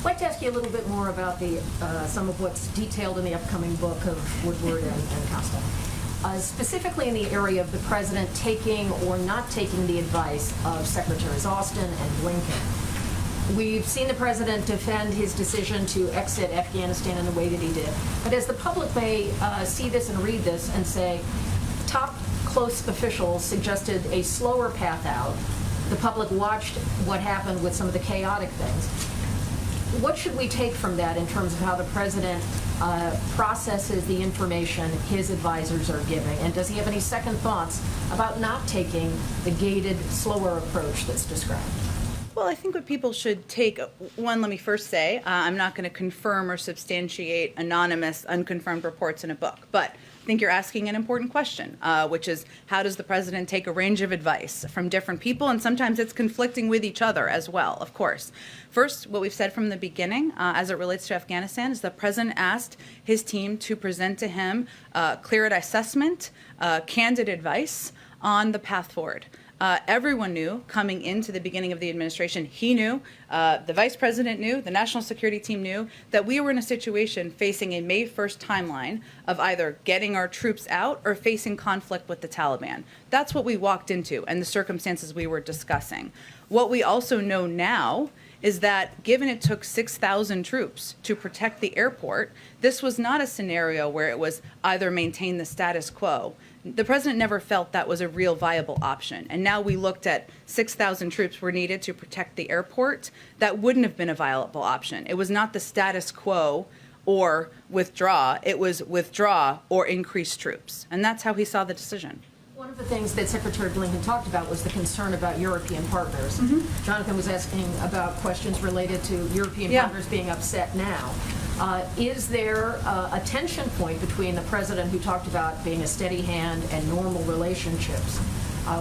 I'd like to ask you a little bit more about some of what's detailed in the upcoming book of Woodward and Costa. Specifically in the area of the president taking or not taking the advice of Secretaries Austin and Blinken. We've seen the president defend his decision to exit Afghanistan in the way that he did. But as the public may see this and read this and say, top close officials suggested a slower path out. The public watched what happened with some of the chaotic things. What should we take from that in terms of how the president processes the information his advisors are giving? And does he have any second thoughts about not taking the gated, slower approach that's described? Well, I think what people should take, one, let me first say, I'm not going to confirm or substantiate anonymous, unconfirmed reports in a book, but I think you're asking an important question, which is how does the president take a range of advice from different people, and sometimes it's conflicting with each other as well, of course. First, what we've said from the beginning as it relates to Afghanistan is the president asked his team to present to him clear assessment, candid advice on the path forward. Everyone knew coming into the beginning of the administration, he knew, the vice president knew, the national security team knew that we were in a situation facing a May 1st timeline of either getting our troops out or facing conflict with the Taliban. That's what we walked into and the circumstances we were discussing. What we also know now is that given it took 6,000 troops to protect the airport, this was not a scenario where it was either maintain the status quo. The president never felt that was a real viable option. And now we looked at 6,000 troops were needed to protect the airport. That wouldn't have been a viable option. It was not the status quo or withdraw. It was withdraw or increase troops. And that's how he saw the decision. One of the things that Secretary Blinken talked about was the concern about European partners. Jonathan was asking about questions related to European partners being upset now. Is there a tension point between the president, who talked about being a steady hand and normal relationships,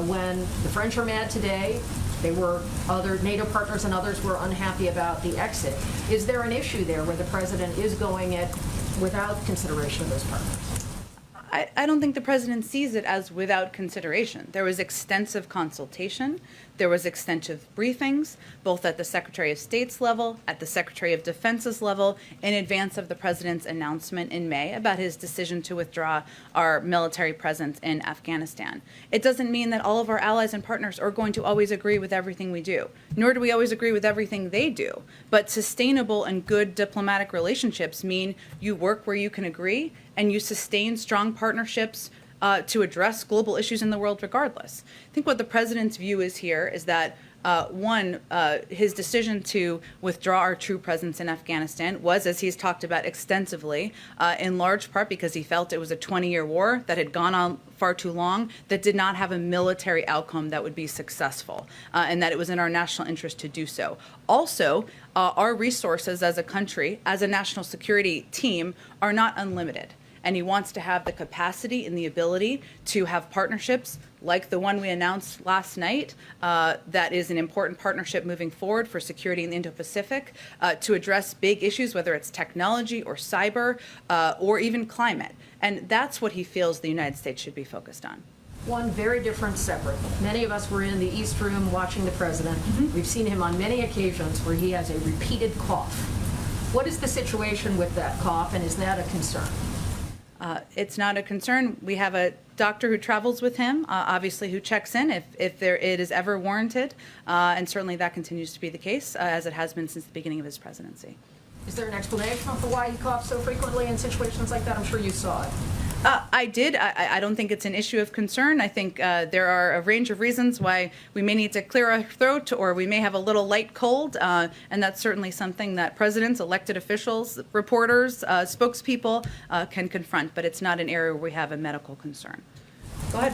when the French are mad today, they were other NATO partners and others were unhappy about the exit? Is there an issue there where the president is going it without consideration of those partners? I don't think the president sees it as without consideration. There was extensive consultation. There was extensive briefings, both at the Secretary of State's level, at the Secretary of Defense's level, in advance of the president's announcement in May about his decision to withdraw our military presence in Afghanistan. It doesn't mean that all of our allies and partners are going to always agree with everything we do, nor do we always agree with everything they do. But sustainable and good diplomatic relationships mean you work where you can agree and you sustain strong partnerships to address global issues in the world regardless. I think what the president's view is here is that, his decision to withdraw our true presence in Afghanistan was, as he's talked about extensively, in large part because he felt it was a 20-year war that had gone on far too long, that did not have a military outcome that would be successful, and that it was in our national interest to do so. Also, our resources as a country, as a national security team, are not unlimited. And he wants to have the capacity and the ability to have partnerships like the one we announced last night, that is an important partnership moving forward for security in the Indo-Pacific, to address big issues, whether it's technology or cyber or even climate. And that's what he feels the United States should be focused on. One very different, separate. Many of us were in the East Room watching the president. We've seen him on many occasions where he has a repeated cough. What is the situation with that cough, and is that a concern? It's not a concern. We have a doctor who travels with him, obviously, who checks in if it is ever warranted, and certainly that continues to be the case, as it has been since the beginning of his presidency. Is there an explanation for why he coughs so frequently in situations like that? I'm sure you saw it. I did. I don't think it's an issue of concern. I think there are a range of reasons why we may need to clear our throat, or we may have a little light cold, and that's certainly something that presidents, elected officials, reporters, spokespeople can confront, but it's not an area where we have a medical concern. Go ahead.